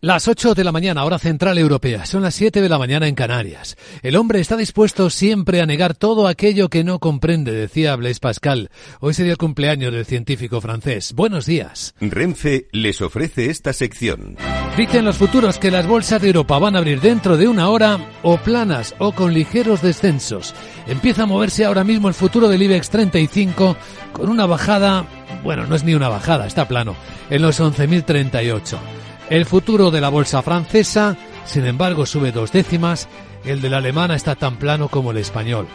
Las 8 de la mañana, hora central europea. Son las 7 de la mañana en Canarias. El hombre está dispuesto siempre a negar todo aquello que no comprende, decía Blaise Pascal. Hoy sería el cumpleaños del científico francés. Buenos días. Renfe les ofrece esta sección. Dicen los futuros que las bolsas de Europa van a abrir dentro de una hora, o planas o con ligeros descensos. Empieza a moverse ahora mismo el futuro del IBEX 35 con una bajada, bueno, no es ni una bajada, está plano, en los 11.038. El futuro de la bolsa francesa, sin embargo, sube 2 décimas. El de la alemana está tan plano como el español.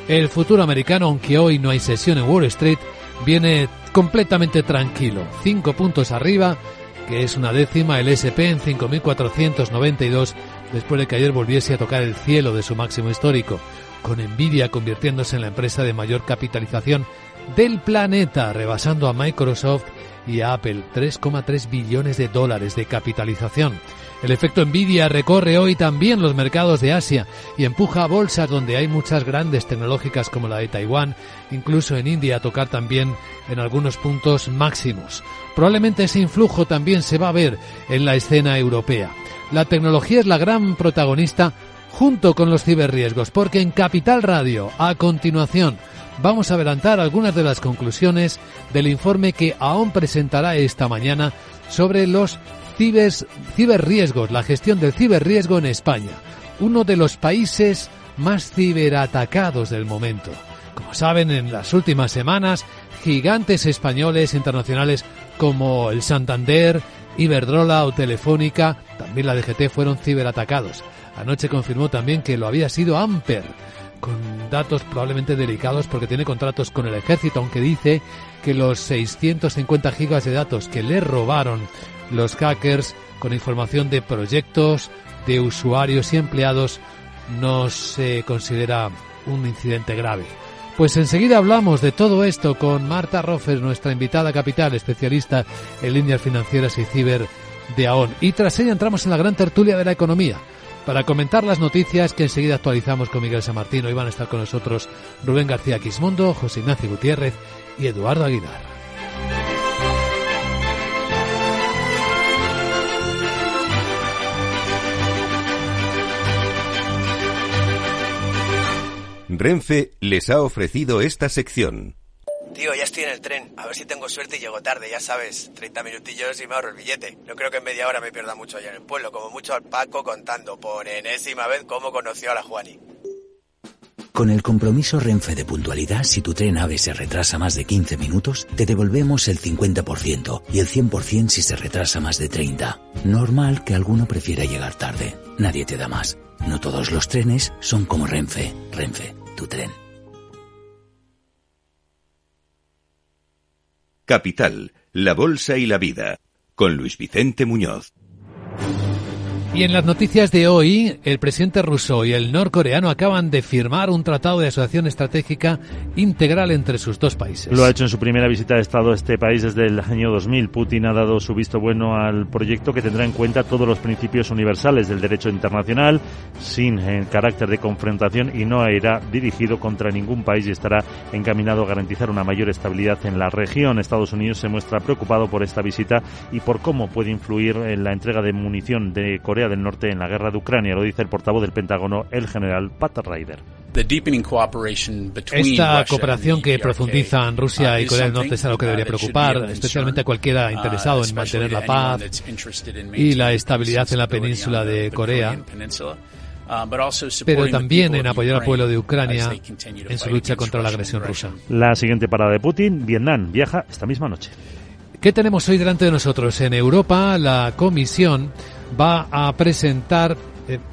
El futuro americano, aunque hoy no hay sesión en Wall Street, viene completamente tranquilo. 5 puntos arriba, que es una décima, el S&P en 5.492, después de que ayer volviese a tocar el cielo de su máximo histórico, con Nvidia convirtiéndose en la empresa de mayor capitalización del planeta, rebasando a Microsoft y a Apple. 3,3 billones de dólares de capitalización. El efecto Nvidia recorre hoy también los mercados de Asia y empuja a bolsas donde hay muchas grandes tecnológicas como la de Taiwán, incluso en India, a tocar también en algunos puntos máximos. Probablemente ese influjo también se va a ver en la escena europea. La tecnología es la gran protagonista junto con los ciberriesgos, porque en Capital Radio, a continuación, vamos a adelantar algunas de las conclusiones del informe que AON presentará esta mañana sobre los ciberriesgos, la gestión del ciberriesgo en España, uno de los países más ciberatacados del momento. Como saben, en las últimas semanas, gigantes españoles internacionales como el Santander, Iberdrola o Telefónica, también la DGT, fueron ciberatacados. Anoche confirmó también que lo había sido Amper, con datos probablemente delicados porque tiene contratos con el ejército, aunque dice que los 650 gigas de datos que le robaron los hackers con información de proyectos, de usuarios y empleados, no se considera un incidente grave. Pues enseguida hablamos de todo esto con Marta Roffers, nuestra invitada capital, especialista en líneas financieras y ciber de AON. Y tras ella entramos en la gran tertulia de la economía, para comentar las noticias que enseguida actualizamos con Miguel San Martín. Hoy van a estar con nosotros Rubén García Quismondo, José Ignacio Gutiérrez y Eduardo Aguilar. Renfe les ha ofrecido esta sección. Tío, ya estoy en el tren. A ver si tengo suerte y llego tarde, ya sabes. 30 minutillos y me ahorro el billete. No creo que en media hora me pierda mucho allá en el pueblo. Como mucho al Paco contando por enésima vez cómo conoció a la Juani. Con el compromiso Renfe de puntualidad, si tu tren AVE se retrasa más de 15 minutos, te devolvemos el 50% y el 100% si se retrasa más de 30. Normal que alguno prefiera llegar tarde. Nadie te da más. No todos los trenes son como Renfe. Renfe, tu tren. Capital, la bolsa y la vida, con Luis Vicente Muñoz. Y en las noticias de hoy, el presidente ruso y el norcoreano acaban de firmar un tratado de asociación estratégica integral entre sus dos países. Lo ha hecho en su primera visita de Estado a este país desde el año 2000. Putin ha dado su visto bueno al proyecto, que tendrá en cuenta todos los principios universales del derecho internacional, sin carácter de confrontación, y no irá dirigido contra ningún país y estará encaminado a garantizar una mayor estabilidad en la región. Estados Unidos se muestra preocupado por esta visita y por cómo puede influir en la entrega de munición de Corea del Norte en la guerra de Ucrania. Lo dice el portavoz del Pentágono, el general Pat Ryder. Esta cooperación que profundizan Rusia y Corea del Norte es algo que debería preocupar, especialmente a cualquiera interesado en mantener la paz y la estabilidad en la península de Corea, pero también en apoyar al pueblo de Ucrania en su lucha contra la agresión rusa. La siguiente parada de Putin, Vietnam, viaja esta misma noche. ¿Qué tenemos hoy delante de nosotros? En Europa, la Comisión va a presentar,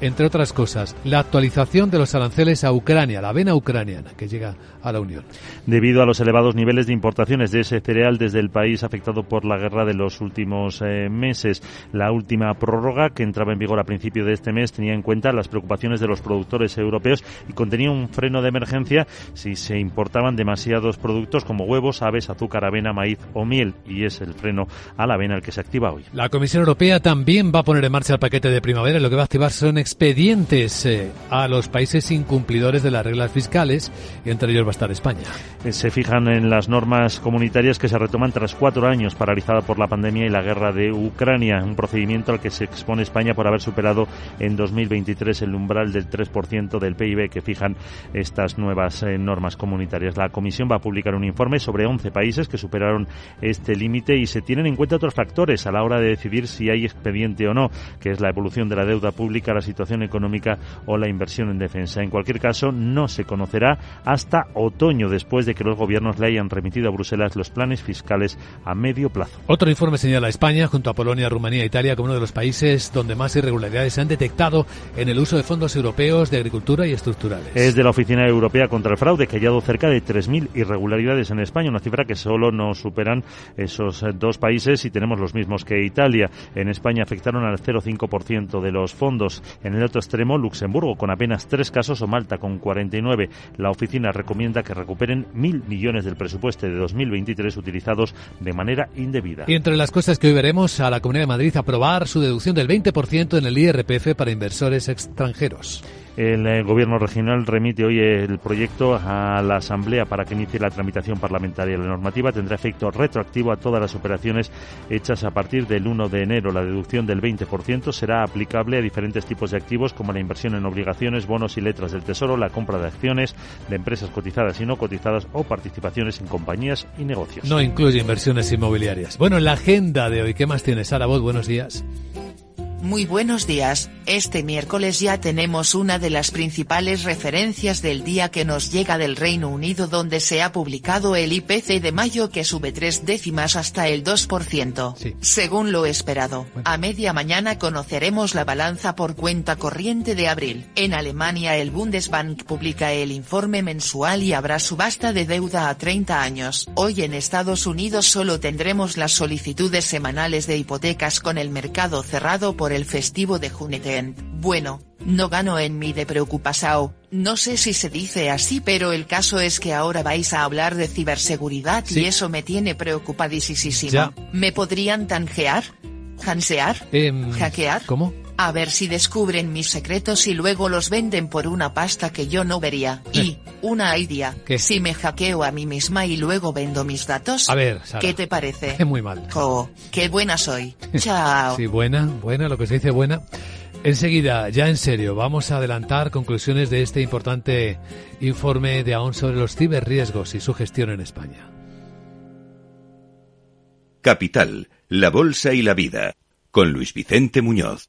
entre otras cosas, la actualización de los aranceles a Ucrania, la avena ucraniana que llega a la Unión. Debido a los elevados niveles de importaciones de ese cereal desde el país afectado por la guerra de los últimos meses, la última prórroga, que entraba en vigor a principio de este mes, tenía en cuenta las preocupaciones de los productores europeos y contenía un freno de emergencia si se importaban demasiados productos como huevos, aves, azúcar, avena, maíz o miel, y es el freno a la avena el que se activa hoy. La Comisión Europea también va a poner en marcha el paquete de primavera. Lo que va a activar son expedientes a los países incumplidores de las reglas fiscales, y entre ellos va a estar España. Se fijan en las normas comunitarias que se retoman tras 4 años paralizada por la pandemia y la guerra de Ucrania, un procedimiento al que se expone España por haber superado en 2023 el umbral del 3% del PIB que fijan estas nuevas normas comunitarias. La Comisión va a publicar un informe sobre 11 países que superaron este límite y se tienen en cuenta otros factores a la hora de decidir si hay expediente o no, que es la evolución de la deuda pública, la situación económica o la inversión en defensa. En cualquier caso, no se conocerá hasta otoño, después de que los gobiernos le hayan remitido a Bruselas los planes fiscales a medio plazo. Otro informe señala a España, junto a Polonia, Rumanía e Italia, como uno de los países donde más irregularidades se han detectado en el uso de fondos europeos de agricultura y estructurales. Es de la Oficina Europea contra el Fraude, que ha hallado cerca de 3.000 irregularidades en España, una cifra que solo nos superan esos 2 países y tenemos los mismos que Italia. En España afectaron al 0,5% de los fondos. En el otro extremo, Luxemburgo, con apenas 3 casos, o Malta, con 49. La oficina recomienda que recuperen 1.000 millones del presupuesto de 2023 utilizados de manera indebida. Y entre las cosas que hoy veremos, a la Comunidad de Madrid aprobar su deducción del 20% en el IRPF para inversores extranjeros. El Gobierno regional remite hoy el proyecto a la Asamblea para que inicie la tramitación parlamentaria. La normativa tendrá efecto retroactivo a todas las operaciones hechas a partir del 1 de enero. La deducción del 20% será aplicable a diferentes tipos de activos como la inversión en obligaciones, bonos y letras del Tesoro, la compra de acciones de empresas cotizadas y no cotizadas o participaciones en compañías y negocios. No incluye inversiones inmobiliarias. Bueno, en la agenda de hoy, ¿qué más tienes, Sara Bot? Buenos días. Muy buenos días. Este miércoles ya tenemos una de las principales referencias del día que nos llega del Reino Unido, donde se ha publicado el IPC de mayo, que sube 3 décimas hasta el 2%. Sí. Según lo esperado. A media mañana conoceremos la balanza por cuenta corriente de abril. En Alemania el Bundesbank publica el informe mensual y habrá subasta de deuda a 30 años. Hoy en Estados Unidos solo tendremos las solicitudes semanales de hipotecas con el mercado cerrado por el festivo de Juneteenth. Bueno, no gano en mi de preocupasao, no sé si se dice así, pero el caso es que ahora vais a hablar de ciberseguridad. Sí. Y eso me tiene preocupadísimo. Ya. ¿Me podrían tanjear? ¿Hansear? ¿Hackear? ¿Cómo? A ver si descubren mis secretos y luego los venden por una pasta que yo no vería. Y, una idea, ¿qué? Si me hackeo a mí misma y luego vendo mis datos. A ver, Sara, ¿qué te parece? Muy mal. ¡Jo! ¡Qué buena soy! ¡Chao! Sí, buena, lo que se dice buena. Enseguida, ya en serio, vamos a adelantar conclusiones de este importante informe de AON sobre los ciberriesgos y su gestión en España. Capital, la bolsa y la vida, con Luis Vicente Muñoz.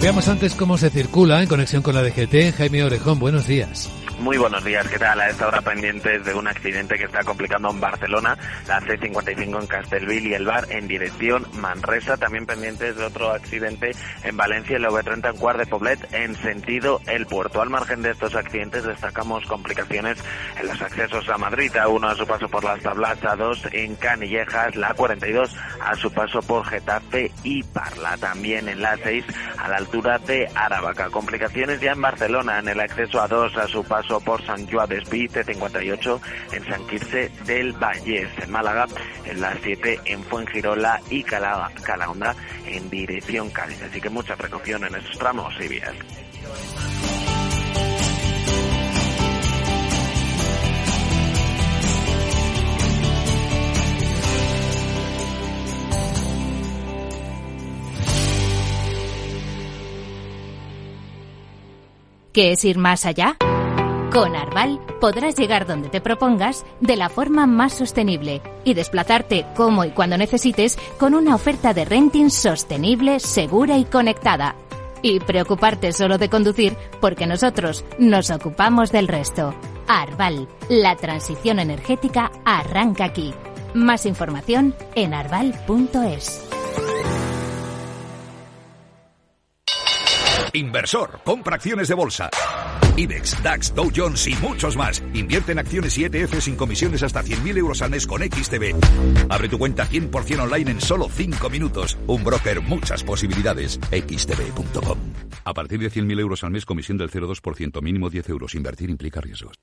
Veamos antes cómo se circula en conexión con la DGT. Jaime Orejón, buenos días. Muy buenos días, ¿qué tal? A esta hora pendientes de un accidente que está complicando en Barcelona, la C55 en Castellvil y el Bar en dirección Manresa. También pendientes de otro accidente en Valencia, el V30 en Quart de Poblet en sentido El Puerto. Al margen de estos accidentes destacamos complicaciones en los accesos a Madrid, A1 a su paso por Las Tablas, A2 en Canillejas, la A42 a su paso por Getafe y Parla. También en la A6 a la altura de Aravaca. Complicaciones ya en Barcelona en el acceso A2 a su paso por Sant Joan d'Espí, C58 en San Quirze del Vallès. En Málaga, en la 7 en Fuengirola y Calahonda en dirección Cádiz. Así que mucha precaución en esos tramos y vías. ¿Qué es ir más allá? Con Arval podrás llegar donde te propongas de la forma más sostenible y desplazarte como y cuando necesites con una oferta de renting sostenible, segura y conectada. Y preocuparte solo de conducir porque nosotros nos ocupamos del resto. Arval, la transición energética arranca aquí. Más información en arval.es. Inversor, compra acciones de bolsa. IBEX, DAX, Dow Jones y muchos más. Invierte en acciones y ETF sin comisiones hasta 100.000 euros al mes con XTB. Abre tu cuenta 100% online en solo 5 minutos. Un broker, muchas posibilidades. XTB.com. A partir de 100.000 euros al mes, comisión del 0,2%, mínimo 10 euros. Invertir implica riesgos.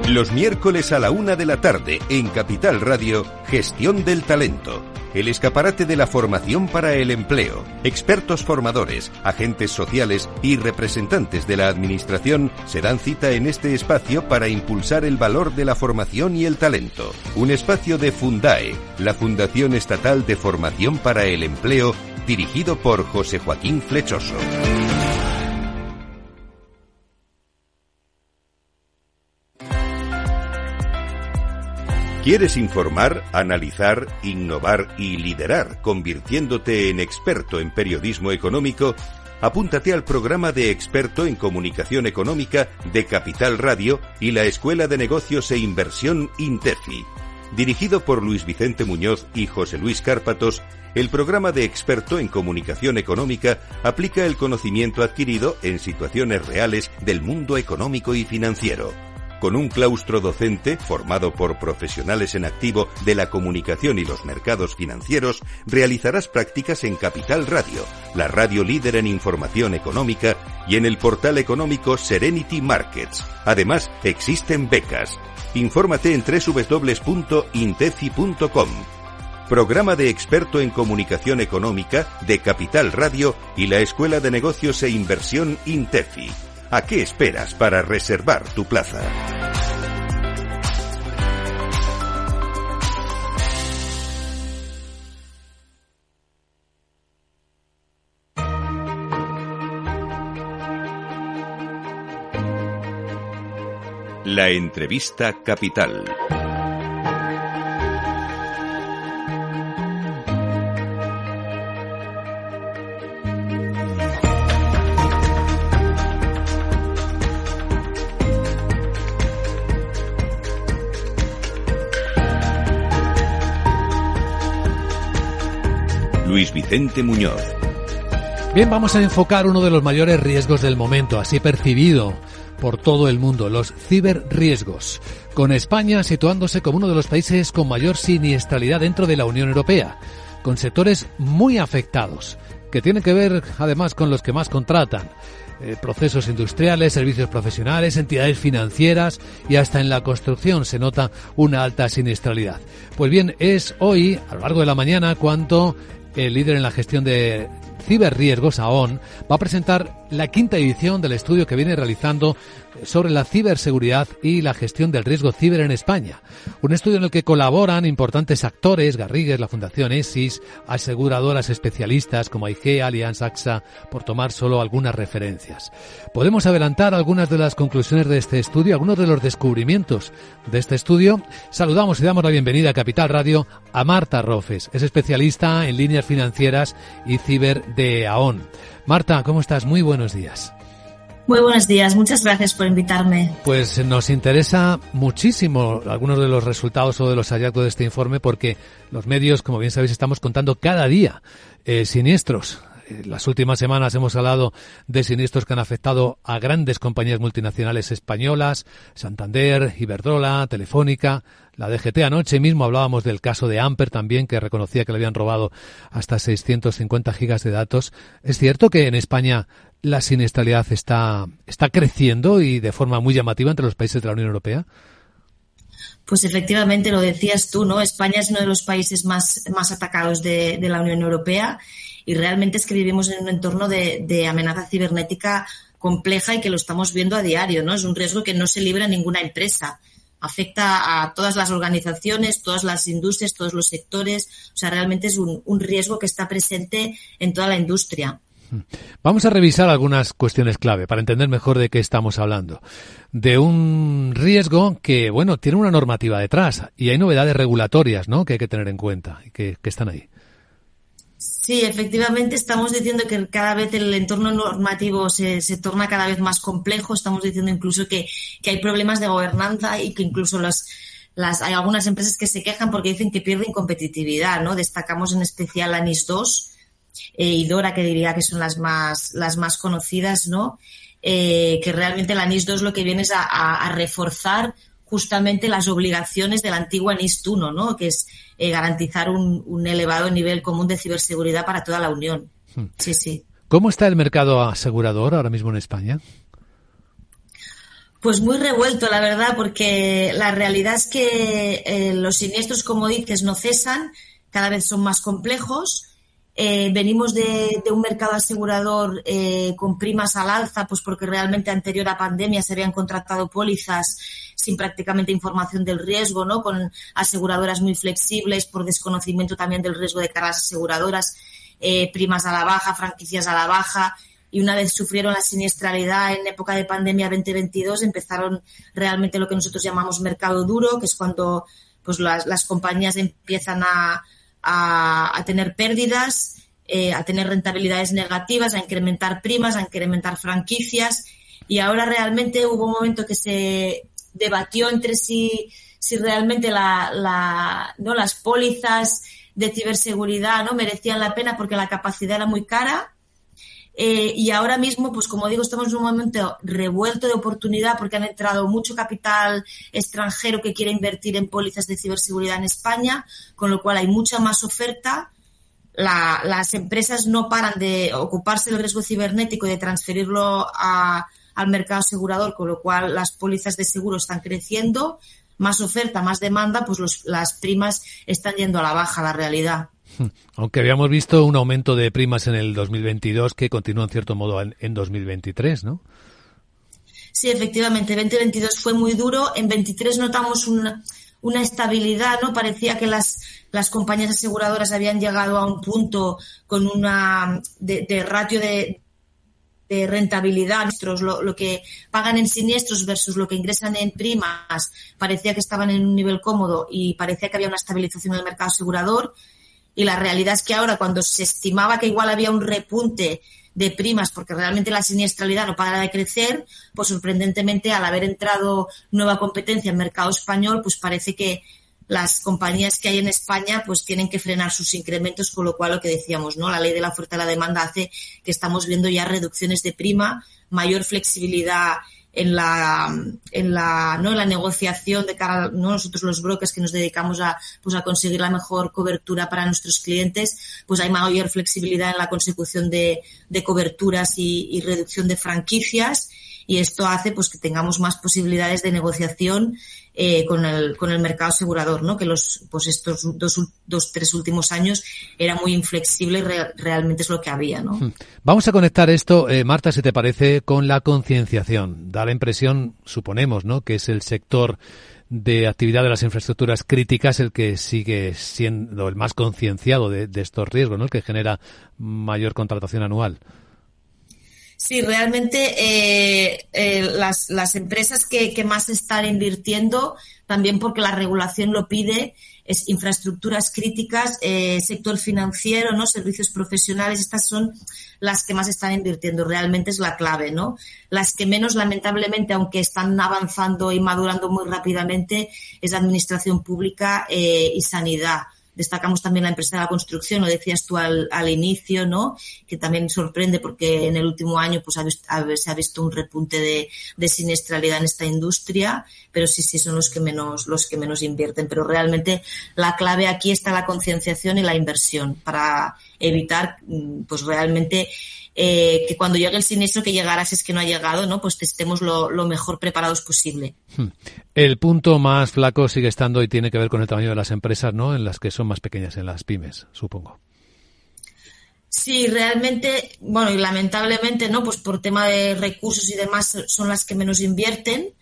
Los miércoles a la 1 de la tarde en Capital Radio, Gestión del Talento. El escaparate de la formación para el empleo. Expertos formadores, agentes sociales y representantes de la administración se dan cita en este espacio para impulsar el valor de la formación y el talento. Un espacio de Fundae, la Fundación Estatal de Formación para el Empleo, dirigido por José Joaquín Flechoso. ¿Quieres informar, analizar, innovar y liderar, convirtiéndote en experto en periodismo económico? Apúntate al programa de experto en comunicación económica de Capital Radio y la Escuela de Negocios e Inversión INTEFI. Dirigido por Luis Vicente Muñoz y José Luis Cárpatos, el programa de experto en comunicación económica aplica el conocimiento adquirido en situaciones reales del mundo económico y financiero. Con un claustro docente formado por profesionales en activo de la comunicación y los mercados financieros, realizarás prácticas en Capital Radio, la radio líder en información económica, y en el portal económico Serenity Markets. Además, existen becas. Infórmate en www.intefi.com. Programa de experto en comunicación económica de Capital Radio y la Escuela de Negocios e Inversión INTEFI. ¿A qué esperas para reservar tu plaza? La entrevista capital. Luis Vicente Muñoz. Bien, vamos a enfocar uno de los mayores riesgos del momento, así percibido por todo el mundo, los ciberriesgos, con España situándose como uno de los países con mayor siniestralidad dentro de la Unión Europea, con sectores muy afectados, que tienen que ver además con los que más contratan. Procesos industriales, servicios profesionales, entidades financieras y hasta en la construcción se nota una alta siniestralidad. Pues bien, es hoy, a lo largo de la mañana, cuando el líder en la gestión de ciberriesgos, AON, va a presentar la 5ª edición del estudio que viene realizando sobre la ciberseguridad y la gestión del riesgo ciber en España. Un estudio en el que colaboran importantes actores, Garrigues, la Fundación ESIS, aseguradoras especialistas como IGEA, Allianz, AXA, por tomar solo algunas referencias. Podemos adelantar algunas de las conclusiones de este estudio, algunos de los descubrimientos de este estudio. Saludamos y damos la bienvenida a Capital Radio a Marta Rofes, es especialista en líneas financieras y ciber de AON. Marta, ¿cómo estás? Muy buenos días. Muy buenos días, muchas gracias por invitarme. Pues nos interesa muchísimo algunos de los resultados o de los hallazgos de este informe porque los medios, como bien sabéis, estamos contando cada día siniestros. Las últimas semanas hemos hablado de siniestros que han afectado a grandes compañías multinacionales españolas, Santander, Iberdrola, Telefónica, la DGT. Anoche mismo hablábamos del caso de Amper también, que reconocía que le habían robado hasta 650 gigas de datos. ¿Es cierto que en España la siniestralidad está creciendo y de forma muy llamativa entre los países de la Unión Europea? Pues efectivamente, lo decías tú, ¿no? España es uno de los países más atacados de la Unión Europea y realmente es que vivimos en un entorno de amenaza cibernética compleja y que lo estamos viendo a diario, ¿no? Es un riesgo que no se libra ninguna empresa. Afecta a todas las organizaciones, todas las industrias, todos los sectores. O sea, realmente es un riesgo que está presente en toda la industria. Vamos a revisar algunas cuestiones clave para entender mejor de qué estamos hablando. De un riesgo que, bueno, tiene una normativa detrás y hay novedades regulatorias, ¿no?, que hay que tener en cuenta y que están ahí. Sí, efectivamente estamos diciendo que cada vez el entorno normativo se torna cada vez más complejo. Estamos diciendo incluso que hay problemas de gobernanza y que incluso hay algunas empresas que se quejan porque dicen que pierden competitividad, ¿no? Destacamos en especial la NIS 2 y DORA, que diría que son las más conocidas, ¿no? Que realmente la NIS 2 lo que viene es a reforzar justamente las obligaciones de la antigua NIS 1, ¿no? Que es garantizar un elevado nivel común de ciberseguridad para toda la Unión. Sí. ¿Cómo está el mercado asegurador ahora mismo en España? Pues muy revuelto, la verdad, porque la realidad es que los siniestros, como dices, no cesan, cada vez son más complejos. Venimos de un mercado asegurador con primas al alza, pues porque realmente anterior a pandemia se habían contratado pólizas sin prácticamente información del riesgo, ¿no? Con aseguradoras muy flexibles, por desconocimiento también del riesgo de cara a las aseguradoras, primas a la baja, franquicias a la baja. Y una vez sufrieron la siniestralidad en época de pandemia 2022, empezaron realmente lo que nosotros llamamos mercado duro, que es cuando pues las compañías empiezan a tener pérdidas, a tener rentabilidades negativas, a incrementar primas, a incrementar franquicias. Y ahora realmente hubo un momento que se debatió entre si realmente las pólizas de ciberseguridad no merecían la pena porque la capacidad era muy cara. Y ahora mismo, pues como digo, estamos en un momento revuelto de oportunidad porque han entrado mucho capital extranjero que quiere invertir en pólizas de ciberseguridad en España, con lo cual hay mucha más oferta. Las empresas no paran de ocuparse del riesgo cibernético y de transferirlo al mercado asegurador, con lo cual las pólizas de seguro están creciendo. Más oferta, más demanda, pues las primas están yendo a la baja, la realidad. Aunque habíamos visto un aumento de primas en el 2022 que continúa en cierto modo en 2023, ¿no? Sí, efectivamente, 2022 fue muy duro. En 23 notamos una estabilidad, ¿no? Parecía que las compañías aseguradoras habían llegado a un punto con una de ratio de rentabilidad. Lo que pagan en siniestros versus lo que ingresan en primas parecía que estaban en un nivel cómodo y parecía que había una estabilización en el mercado asegurador. Y la realidad es que ahora, cuando se estimaba que igual había un repunte de primas porque realmente la siniestralidad no para de crecer, pues sorprendentemente, al haber entrado nueva competencia en mercado español, pues parece que las compañías que hay en España pues tienen que frenar sus incrementos, con lo cual lo que decíamos, ¿no? La ley de la oferta y la demanda hace que estamos viendo ya reducciones de prima, mayor flexibilidad en la negociación de cara a nosotros los brokers que nos dedicamos a conseguir la mejor cobertura para nuestros clientes, pues hay mayor flexibilidad en la consecución de coberturas y reducción de franquicias, y esto hace pues que tengamos más posibilidades de negociación con el mercado asegurador, ¿no? Que estos tres últimos años era muy inflexible y realmente es lo que había, ¿no? Vamos a conectar esto, Marta, si te parece, con la concienciación. Da la impresión, suponemos, ¿no?, que es el sector de actividad de las infraestructuras críticas el que sigue siendo el más concienciado de estos riesgos, ¿no?, el que genera mayor contratación anual. Sí, realmente las empresas que más están invirtiendo, también porque la regulación lo pide, es infraestructuras críticas, sector financiero, ¿no?, servicios profesionales. Estas son las que más están invirtiendo. Realmente es la clave, ¿no? Las que menos, lamentablemente, aunque están avanzando y madurando muy rápidamente, es administración pública y sanidad. Destacamos también la empresa de la construcción, lo decías tú al inicio, ¿no?, que también sorprende porque en el último año pues se ha visto un repunte de siniestralidad en esta industria, pero sí son los que menos invierten. Pero realmente la clave aquí está la concienciación y la inversión para evitar pues realmente que cuando llegue el siniestro, que llegara, si es que no ha llegado, ¿no?, pues estemos lo mejor preparados posible. El punto más flaco sigue estando y tiene que ver con el tamaño de las empresas, ¿no?, en las que son más pequeñas, en las pymes, supongo. Sí, realmente, bueno, y lamentablemente, ¿no?, pues por tema de recursos y demás son las que menos invierten.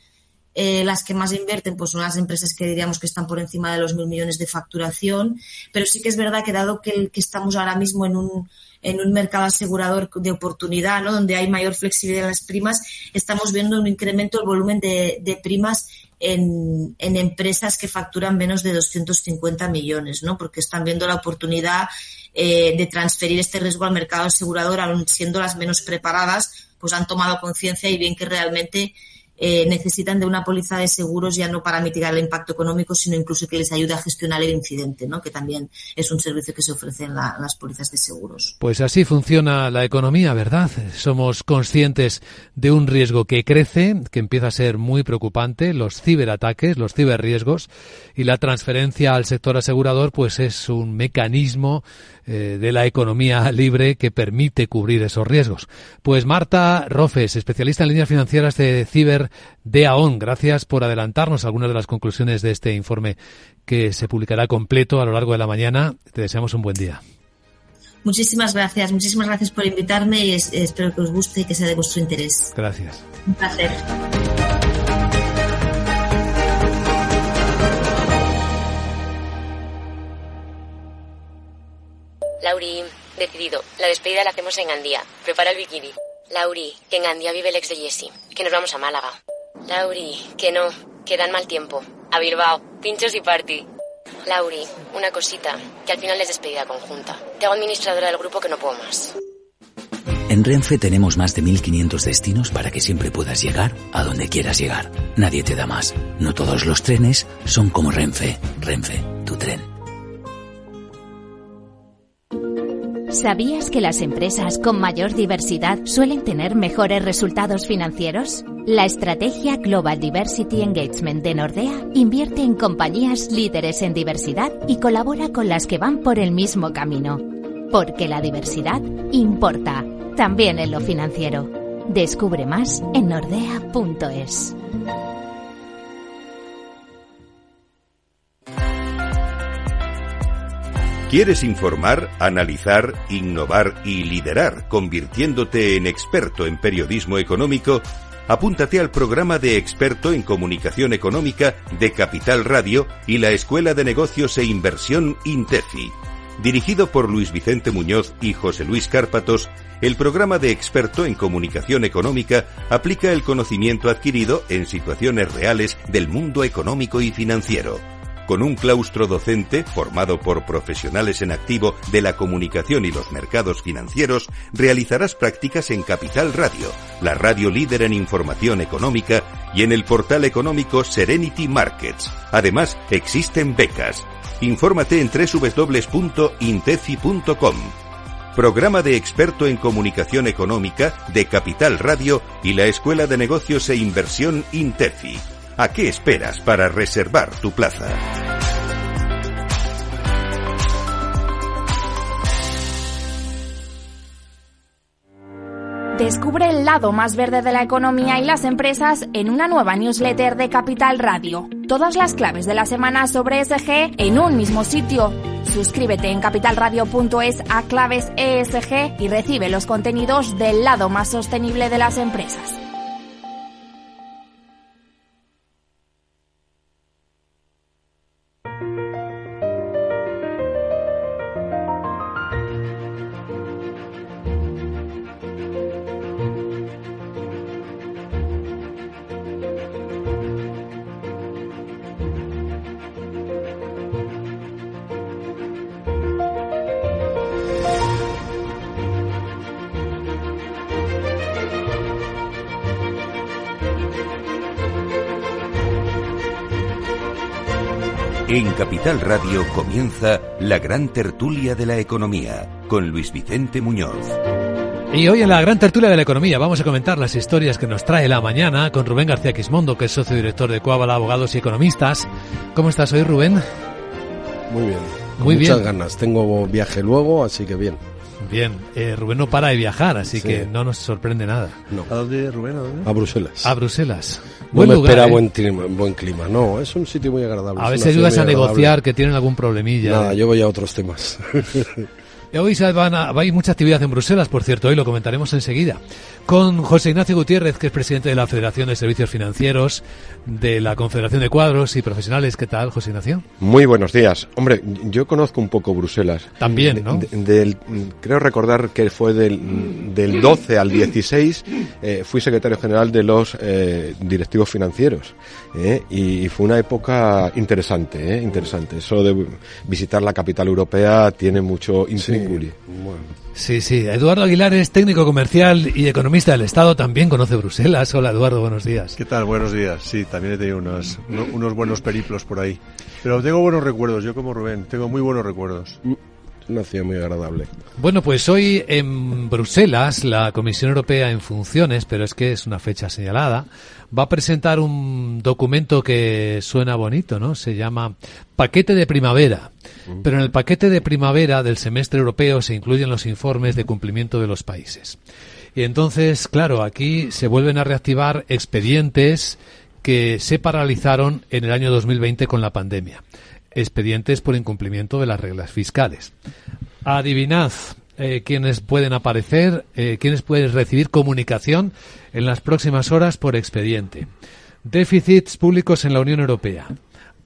Las que más invierten pues son las empresas que diríamos que están por encima de los 1.000 millones de facturación, pero sí que es verdad que dado que estamos ahora mismo en un mercado asegurador de oportunidad, ¿no?, donde hay mayor flexibilidad en las primas, estamos viendo un incremento del volumen de primas en empresas que facturan menos de 250 millones, ¿no?, porque están viendo la oportunidad de transferir este riesgo al mercado asegurador, aun siendo las menos preparadas, pues han tomado conciencia y ven que realmente necesitan de una póliza de seguros ya no para mitigar el impacto económico, sino incluso que les ayude a gestionar el incidente, ¿no?, que también es un servicio que se ofrece en las pólizas de seguros. Pues así funciona la economía, ¿verdad? Somos conscientes de un riesgo que crece, que empieza a ser muy preocupante, los ciberataques, los ciberriesgos, y la transferencia al sector asegurador pues es un mecanismo de la economía libre que permite cubrir esos riesgos. Pues Marta Rofes, especialista en líneas financieras de ciberseguridad líder de AON. Gracias por adelantarnos algunas de las conclusiones de este informe que se publicará completo a lo largo de la mañana. Te deseamos un buen día. Muchísimas gracias por invitarme y espero que os guste y que sea de vuestro interés. Gracias. Un placer. Lauri, decidido. La despedida la hacemos en Gandía. Prepara el bikini. Lauri, que en Gandía vive el ex de Jessie. Que nos vamos a Málaga. Lauri, que no. Que dan mal tiempo. A Bilbao. Pinchos y party. Lauri, una cosita, que al final es despedida conjunta. Te hago administradora del grupo que no puedo más. En Renfe tenemos más de 1.500 destinos para que siempre puedas llegar a donde quieras llegar. Nadie te da más. No todos los trenes son como Renfe. Renfe, tu tren. ¿Sabías que las empresas con mayor diversidad suelen tener mejores resultados financieros? La estrategia Global Diversity Engagement de Nordea invierte en compañías líderes en diversidad y colabora con las que van por el mismo camino. Porque la diversidad importa, también en lo financiero. Descubre más en nordea.es. ¿Quieres informar, analizar, innovar y liderar, convirtiéndote en experto en periodismo económico? Apúntate al programa de experto en comunicación económica de Capital Radio y la Escuela de Negocios e Inversión INTEFI. Dirigido por Luis Vicente Muñoz y José Luis Cárpatos, el programa de experto en comunicación económica aplica el conocimiento adquirido en situaciones reales del mundo económico y financiero. Con un claustro docente formado por profesionales en activo de la comunicación y los mercados financieros, realizarás prácticas en Capital Radio, la radio líder en información económica, y en el portal económico Serenity Markets. Además, existen becas. Infórmate en www.intefi.com. Programa de experto en comunicación económica de Capital Radio y la Escuela de Negocios e Inversión INTEFI. ¿A qué esperas para reservar tu plaza? Descubre el lado más verde de la economía y las empresas en una nueva newsletter de Capital Radio. Todas las claves de la semana sobre ESG en un mismo sitio. Suscríbete en capitalradio.es a claves ESG y recibe los contenidos del lado más sostenible de las empresas. En Capital Radio comienza la gran tertulia de la economía con Luis Vicente Muñoz. Y hoy en la gran tertulia de la economía vamos a comentar las historias que nos trae la mañana con Rubén García Quismondo, que es socio director de Coabala Abogados y Economistas. ¿Cómo estás hoy, Rubén? Muy bien. Muy bien. Muchas ganas. Tengo viaje luego, así que bien. Bien. Rubén no para de viajar, así que no nos sorprende nada. No. ¿A dónde, Rubén? ¿A dónde? A Bruselas. A Bruselas. No buen me lugar, espera buen clima. No, es un sitio muy agradable. A ver si ayudas a negociar, que tienen algún problemilla. Nada, yo voy a otros temas. Hoy hay mucha actividad en Bruselas, por cierto, hoy lo comentaremos enseguida, con José Ignacio Gutiérrez, que es presidente de la Federación de Servicios Financieros, de la Confederación de Cuadros y Profesionales. ¿Qué tal, José Ignacio? Muy buenos días. Hombre, yo conozco un poco Bruselas. También, ¿no? Creo recordar que fue del 12 al 16, fui secretario general de los directivos financieros, y fue una época interesante, interesante. Eso de visitar la capital europea tiene mucho intrinculi. Sí. Eduardo Aguilar es técnico comercial y economista del Estado, también conoce Bruselas. Hola, Eduardo, buenos días. ¿Qué tal? Buenos días. Sí, también he tenido unos buenos periplos por ahí. Pero tengo buenos recuerdos, yo como Rubén, tengo muy buenos recuerdos. Una ciudad muy agradable. Bueno, pues hoy en Bruselas, la Comisión Europea en funciones, pero es que es una fecha señalada, va a presentar un documento que suena bonito, ¿no? Se llama Paquete de Primavera. Pero en el paquete de primavera del semestre europeo se incluyen los informes de cumplimiento de los países. Y entonces, claro, aquí se vuelven a reactivar expedientes que se paralizaron en el año 2020 con la pandemia. Expedientes por incumplimiento de las reglas fiscales. Adivinad quiénes pueden aparecer, quiénes pueden recibir comunicación en las próximas horas por expediente. Déficits públicos en la Unión Europea.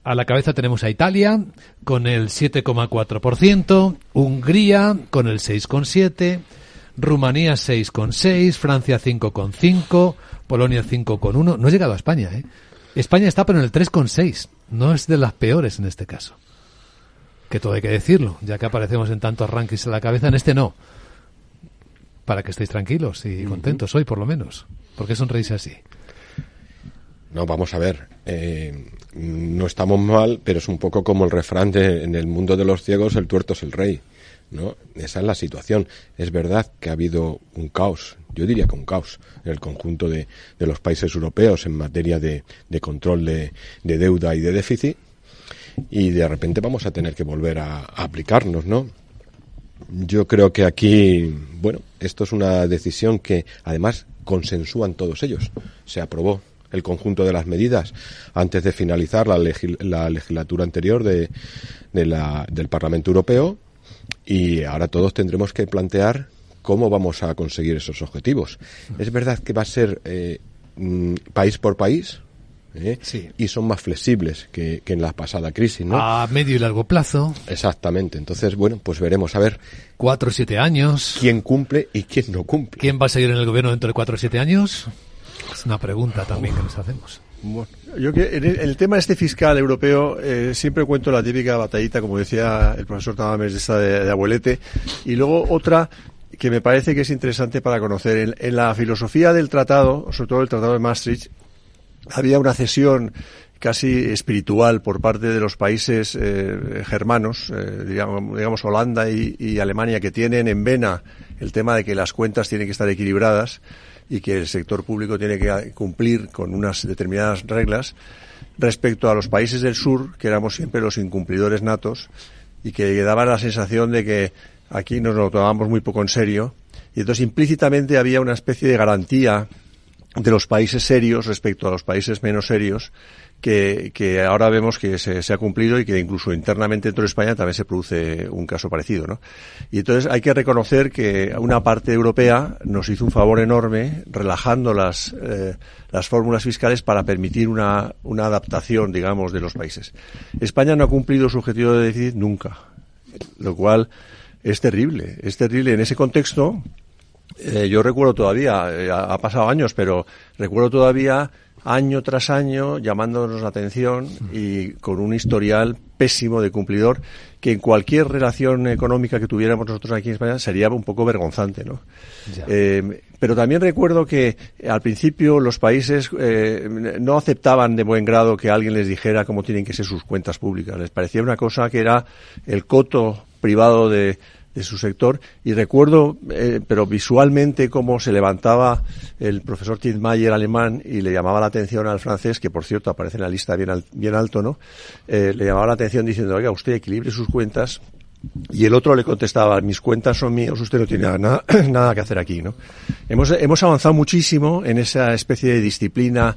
A la cabeza tenemos a Italia con el 7,4%, Hungría con el 6,7%, Rumanía 6,6%, Francia 5,5%, Polonia 5,1%. No he llegado a España, ¿eh? España está pero en el 3,6%. No es de las peores en este caso. Que todo hay que decirlo, ya que aparecemos en tantos rankings a la cabeza, en este no. Para que estéis tranquilos y contentos hoy, por lo menos. ¿Por qué sonreís así? No, vamos a ver. No estamos mal, pero es un poco como el refrán de en el mundo de los ciegos el tuerto es el rey, ¿no? Esa es la situación. Es verdad que ha habido un caos, yo diría que un caos, en el conjunto de los países europeos en materia de control de deuda y de déficit, y de repente vamos a tener que volver a aplicarnos, ¿no? Yo creo que aquí, bueno, esto es una decisión que además consensúan todos ellos. Se aprobó el conjunto de las medidas antes de finalizar la legislatura anterior del Parlamento Europeo, y ahora todos tendremos que plantear cómo vamos a conseguir esos objetivos. Es verdad que va a ser país por país, sí, y son más flexibles que en la pasada crisis, ¿no? A medio y largo plazo. Exactamente. Entonces, bueno, pues veremos a ver 4 o 7 años. ¿Quién cumple y quién no cumple? ¿Quién va a seguir en el gobierno dentro de 4 o 7 años? Es una pregunta también que nos hacemos. Bueno, yo que en el tema este fiscal europeo siempre cuento la típica batallita, como decía el profesor Tamames, de abuelete, y luego otra que me parece que es interesante para conocer. En la filosofía del tratado, sobre todo el tratado de Maastricht, había una cesión casi espiritual por parte de los países germanos, digamos Holanda y Alemania, que tienen en vena el tema de que las cuentas tienen que estar equilibradas y que el sector público tiene que cumplir con unas determinadas reglas, respecto a los países del sur, que éramos siempre los incumplidores natos y que daban la sensación de que aquí nos lo tomábamos muy poco en serio, y entonces implícitamente había una especie de garantía de los países serios respecto a los países menos serios, que ahora vemos que se ha cumplido, y que incluso internamente dentro de España también se produce un caso parecido, ¿no? Y entonces hay que reconocer que una parte europea nos hizo un favor enorme relajando las fórmulas fiscales para permitir una adaptación, digamos, de los países. España no ha cumplido su objetivo de déficit nunca, lo cual es terrible. Es terrible en ese contexto. Yo recuerdo todavía, ha pasado años, pero recuerdo todavía año tras año llamándonos la atención y con un historial pésimo de cumplidor, que en cualquier relación económica que tuviéramos nosotros aquí en España sería un poco vergonzante, ¿no? Pero también recuerdo que al principio los países no aceptaban de buen grado que alguien les dijera cómo tienen que ser sus cuentas públicas. Les parecía una cosa que era el coto privado de su sector, y recuerdo, pero visualmente, cómo se levantaba el profesor Tietmeyer alemán y le llamaba la atención al francés, que por cierto aparece en la lista bien alto, ¿no? Le llamaba la atención diciendo, oiga, usted equilibre sus cuentas, y el otro le contestaba, mis cuentas son mías, usted no tiene nada que hacer aquí, ¿no? Hemos avanzado muchísimo en esa especie de disciplina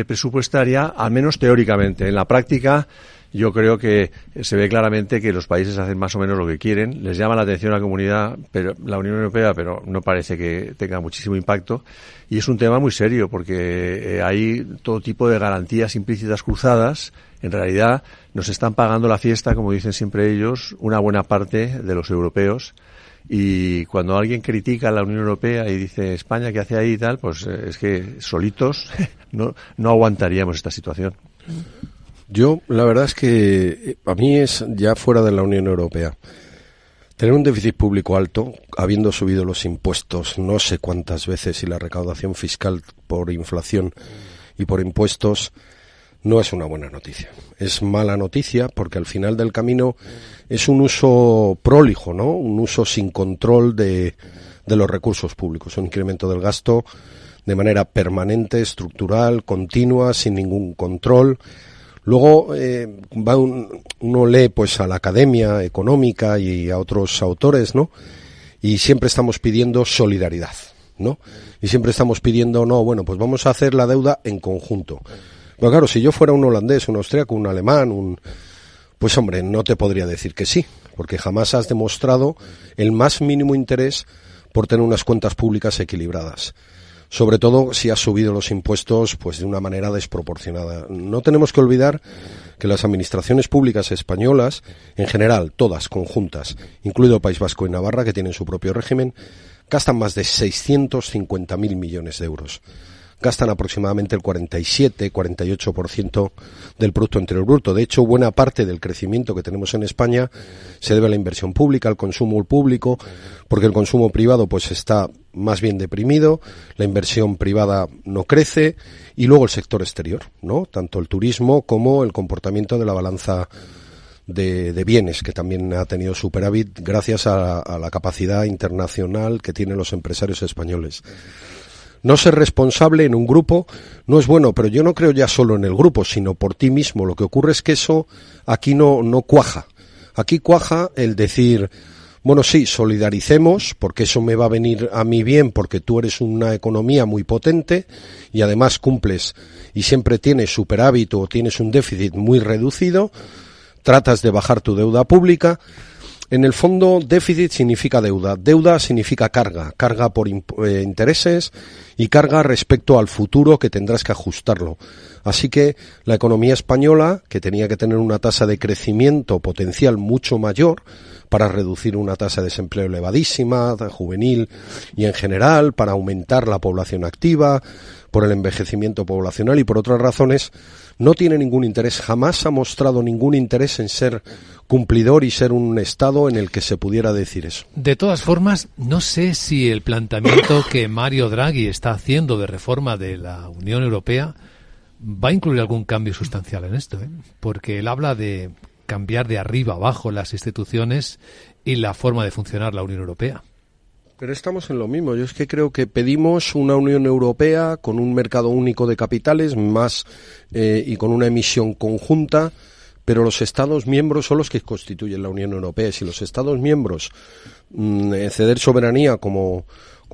presupuestaria, al menos teóricamente. En la práctica, yo creo que se ve claramente que los países hacen más o menos lo que quieren, les llama la atención a la comunidad, pero la Unión Europea, pero no parece que tenga muchísimo impacto, y es un tema muy serio porque hay todo tipo de garantías implícitas cruzadas. En realidad nos están pagando la fiesta, como dicen siempre ellos, una buena parte de los europeos, y cuando alguien critica a la Unión Europea y dice España, ¿qué hace ahí y tal? Pues es que solitos no aguantaríamos esta situación. Yo, la verdad es que a mí es ya fuera de la Unión Europea. Tener un déficit público alto, habiendo subido los impuestos no sé cuántas veces y la recaudación fiscal por inflación y por impuestos, no es una buena noticia. Es mala noticia porque al final del camino es un uso prolijo, ¿no? Un uso sin control de los recursos públicos, un incremento del gasto de manera permanente, estructural, continua, sin ningún control. Luego uno lee pues a la Academia Económica y a otros autores, ¿no? Y siempre estamos pidiendo solidaridad. ¿no? Y siempre estamos pidiendo, no, bueno, pues vamos a hacer la deuda en conjunto. Pero claro, si yo fuera un holandés, un austríaco, un alemán, pues hombre, no te podría decir que sí, porque jamás has demostrado el más mínimo interés por tener unas cuentas públicas equilibradas. Sobre todo si has subido los impuestos pues de una manera desproporcionada. No tenemos que olvidar que las administraciones públicas españolas, en general, todas conjuntas, incluido País Vasco y Navarra, que tienen su propio régimen, gastan más de 650.000 millones de euros. Gastan aproximadamente el 47-48% del Producto Interior Bruto. De hecho, buena parte del crecimiento que tenemos en España se debe a la inversión pública, al consumo público, porque el consumo privado pues está más bien deprimido, la inversión privada no crece, y luego el sector exterior, ¿no? Tanto el turismo como el comportamiento de la balanza de bienes, que también ha tenido superávit gracias a la capacidad internacional que tienen los empresarios españoles. No ser responsable en un grupo no es bueno, pero yo no creo ya solo en el grupo, sino por ti mismo. Lo que ocurre es que eso aquí no cuaja. Aquí cuaja el decir, bueno, sí, solidaricemos, porque eso me va a venir a mí bien, porque tú eres una economía muy potente y además cumples y siempre tienes superávit o tienes un déficit muy reducido, tratas de bajar tu deuda pública. En el fondo, déficit significa deuda. Deuda significa carga. Carga por intereses y carga respecto al futuro, que tendrás que ajustarlo. Así que la economía española, que tenía que tener una tasa de crecimiento potencial mucho mayor para reducir una tasa de desempleo elevadísima, juvenil y en general, para aumentar la población activa, por el envejecimiento poblacional y por otras razones, no tiene ningún interés, jamás ha mostrado ningún interés en ser cumplidor y ser un Estado en el que se pudiera decir eso. De todas formas, no sé si el planteamiento que Mario Draghi está haciendo de reforma de la Unión Europea va a incluir algún cambio sustancial en esto, porque él habla de cambiar de arriba abajo las instituciones y la forma de funcionar la Unión Europea. Pero estamos en lo mismo. Yo es que creo que pedimos una Unión Europea con un mercado único de capitales más y con una emisión conjunta, pero los Estados miembros son los que constituyen la Unión Europea. Si los Estados miembros ceder soberanía, como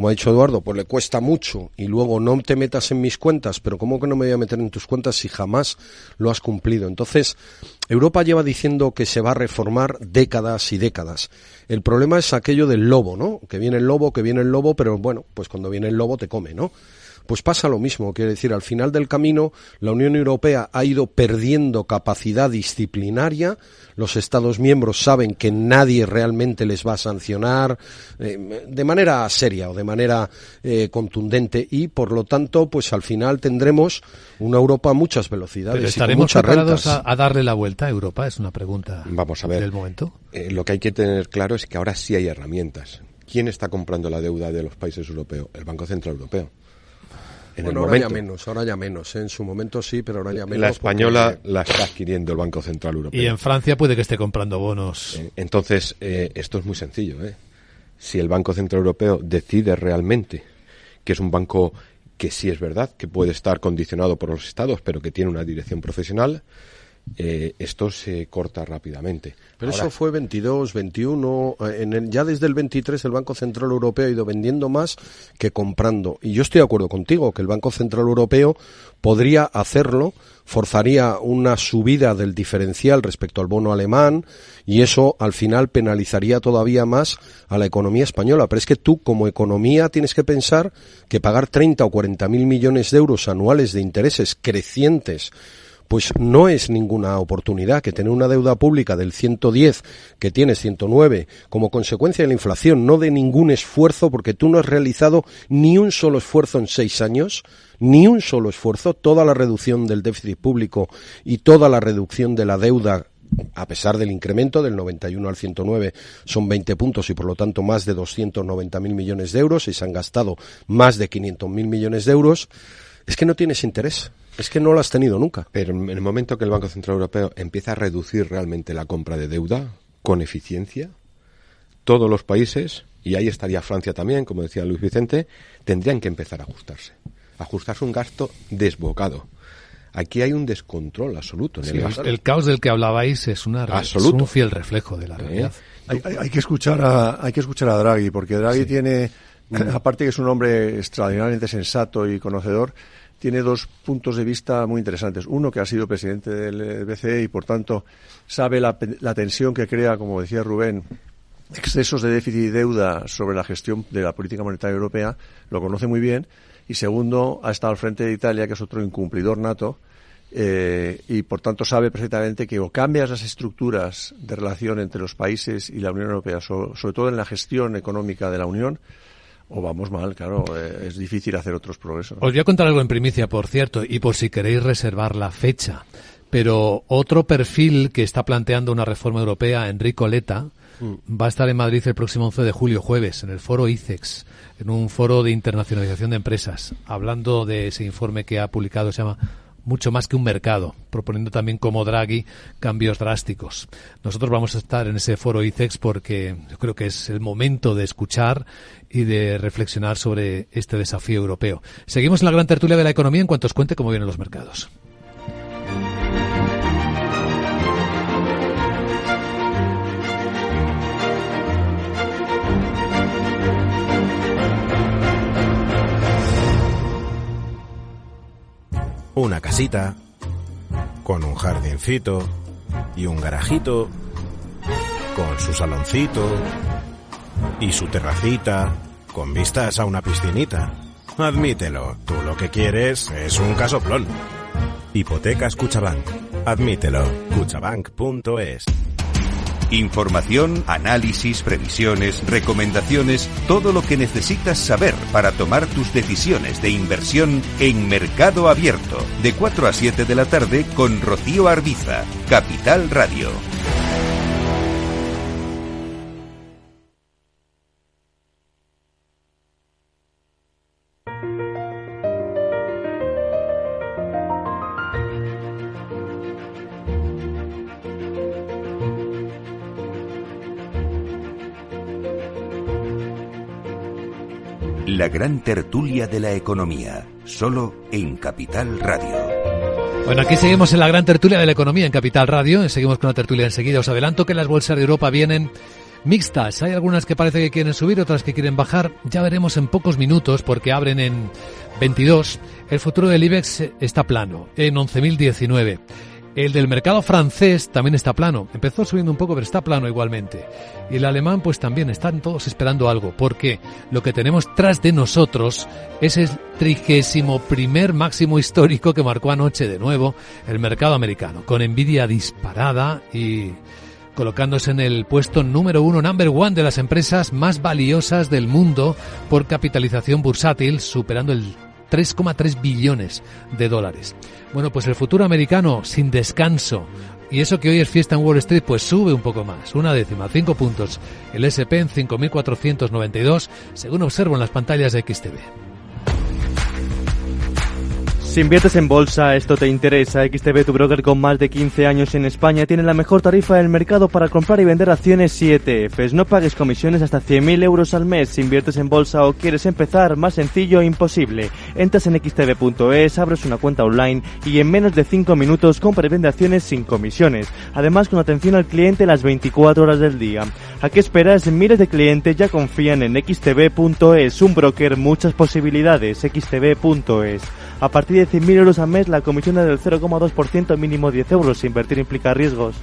ha dicho Eduardo, pues le cuesta mucho y luego no te metas en mis cuentas, pero ¿cómo que no me voy a meter en tus cuentas si jamás lo has cumplido? Entonces, Europa lleva diciendo que se va a reformar décadas y décadas. El problema es aquello del lobo, ¿no? Que viene el lobo, pero bueno, pues cuando viene el lobo te come, ¿no? Pues pasa lo mismo, quiere decir, al final del camino la Unión Europea ha ido perdiendo capacidad disciplinaria, los Estados miembros saben que nadie realmente les va a sancionar de manera seria o de manera contundente y por lo tanto pues al final tendremos una Europa a muchas velocidades. ¿Pero estaremos preparados a darle la vuelta a Europa? Es una pregunta. Vamos a ver, del momento. Lo que hay que tener claro es que ahora sí hay herramientas. ¿Quién está comprando la deuda de los países europeos? El Banco Central Europeo. Ahora ya menos. En su momento sí, pero ahora ya menos. La española la está adquiriendo el Banco Central Europeo. Y en Francia puede que esté comprando bonos. Entonces, esto es muy sencillo. Si el Banco Central Europeo decide realmente que es un banco que sí es verdad, que puede estar condicionado por los Estados, pero que tiene una dirección profesional, esto se corta rápidamente. Pero ahora, eso fue 22, 21, ya desde el 23 el Banco Central Europeo ha ido vendiendo más que comprando. Y yo estoy de acuerdo contigo que el Banco Central Europeo podría hacerlo, forzaría una subida del diferencial respecto al bono alemán y eso al final penalizaría todavía más a la economía española. Pero es que tú como economía tienes que pensar que pagar 30 o 40 mil millones de euros anuales de intereses crecientes pues no es ninguna oportunidad, que tener una deuda pública del 110, que tienes 109, como consecuencia de la inflación, no de ningún esfuerzo, porque tú no has realizado ni un solo esfuerzo en 6 años, ni un solo esfuerzo, toda la reducción del déficit público y toda la reducción de la deuda, a pesar del incremento del 91 al 109, son 20 puntos y por lo tanto más de 290.000 millones de euros y se han gastado más de 500.000 millones de euros, es que no tienes interés. Es que no lo has tenido nunca. Pero en el momento que el Banco Central Europeo empieza a reducir realmente la compra de deuda con eficiencia, todos los países, y ahí estaría Francia también, como decía Luis Vicente, tendrían que empezar a ajustarse. Ajustarse un gasto desbocado. Aquí hay un descontrol absoluto en el gasto. El caos del que hablabais es un fiel reflejo de la realidad. Hay que escuchar a Draghi, porque Draghi tiene aparte que es un hombre extraordinariamente sensato y conocedor, tiene dos puntos de vista muy interesantes. Uno, que ha sido presidente del BCE y, por tanto, sabe la tensión que crea, como decía Rubén, excesos de déficit y deuda sobre la gestión de la política monetaria europea, lo conoce muy bien. Y segundo, ha estado al frente de Italia, que es otro incumplidor nato, y por tanto sabe perfectamente que o cambias las estructuras de relación entre los países y la Unión Europea, sobre todo en la gestión económica de la Unión, o vamos mal, claro, es difícil hacer otros progresos. Os voy a contar algo en primicia, por cierto, y por si queréis reservar la fecha. Pero otro perfil que está planteando una reforma europea, Enrico Letta, va a estar en Madrid el próximo 11 de julio, jueves, en el foro ICEX, en un foro de internacionalización de empresas, hablando de ese informe que ha publicado, se llama Mucho más que un mercado, proponiendo también como Draghi cambios drásticos. Nosotros vamos a estar en ese foro ICEX porque yo creo que es el momento de escuchar y de reflexionar sobre este desafío europeo. Seguimos en la gran tertulia de la economía en cuanto os cuente cómo vienen los mercados. Una casita con un jardincito y un garajito con su saloncito y su terracita con vistas a una piscinita. Admítelo, tú lo que quieres es un casoplón. Hipotecas Cuchabank. Admítelo. Cuchabank.es. Información, análisis, previsiones, recomendaciones, todo lo que necesitas saber para tomar tus decisiones de inversión en Mercado Abierto, de 4 a 7 de la tarde con Rocío Arbiza, Capital Radio. La gran tertulia de la economía, solo en Capital Radio. Bueno, aquí seguimos en la gran tertulia de la economía en Capital Radio. Seguimos con la tertulia enseguida. Os adelanto que las bolsas de Europa vienen mixtas. Hay algunas que parece que quieren subir, otras que quieren bajar. Ya veremos en pocos minutos porque abren en 22. El futuro del IBEX está plano, en 11.019. El del mercado francés también está plano. Empezó subiendo un poco, pero está plano igualmente. Y el alemán, pues también están todos esperando algo, porque lo que tenemos tras de nosotros es el 31º máximo histórico que marcó anoche de nuevo el mercado americano, con Nvidia disparada y colocándose en el puesto número 1, number one de las empresas más valiosas del mundo por capitalización bursátil, superando el 3,3 billones de dólares. Bueno, pues el futuro americano sin descanso, y eso que hoy es fiesta en Wall Street, pues sube un poco más, 0,1, 5 puntos. El S&P en 5.492, según observo en las pantallas de XTV. Si inviertes en bolsa, esto te interesa. XTB, tu broker con más de 15 años en España, tiene la mejor tarifa del mercado para comprar y vender acciones y ETFs. No pagues comisiones hasta 100.000 euros al mes. Si inviertes en bolsa o quieres empezar, más sencillo e imposible. Entras en xtb.es, abres una cuenta online y en menos de 5 minutos compra y vende acciones sin comisiones. Además, con atención al cliente las 24 horas del día. ¿A qué esperas? Miles de clientes ya confían en xtb.es. Un broker, muchas posibilidades. xtb.es. A partir de 100.000 euros al mes, la comisión es del 0,2%, mínimo 10 euros. Invertir implica riesgos.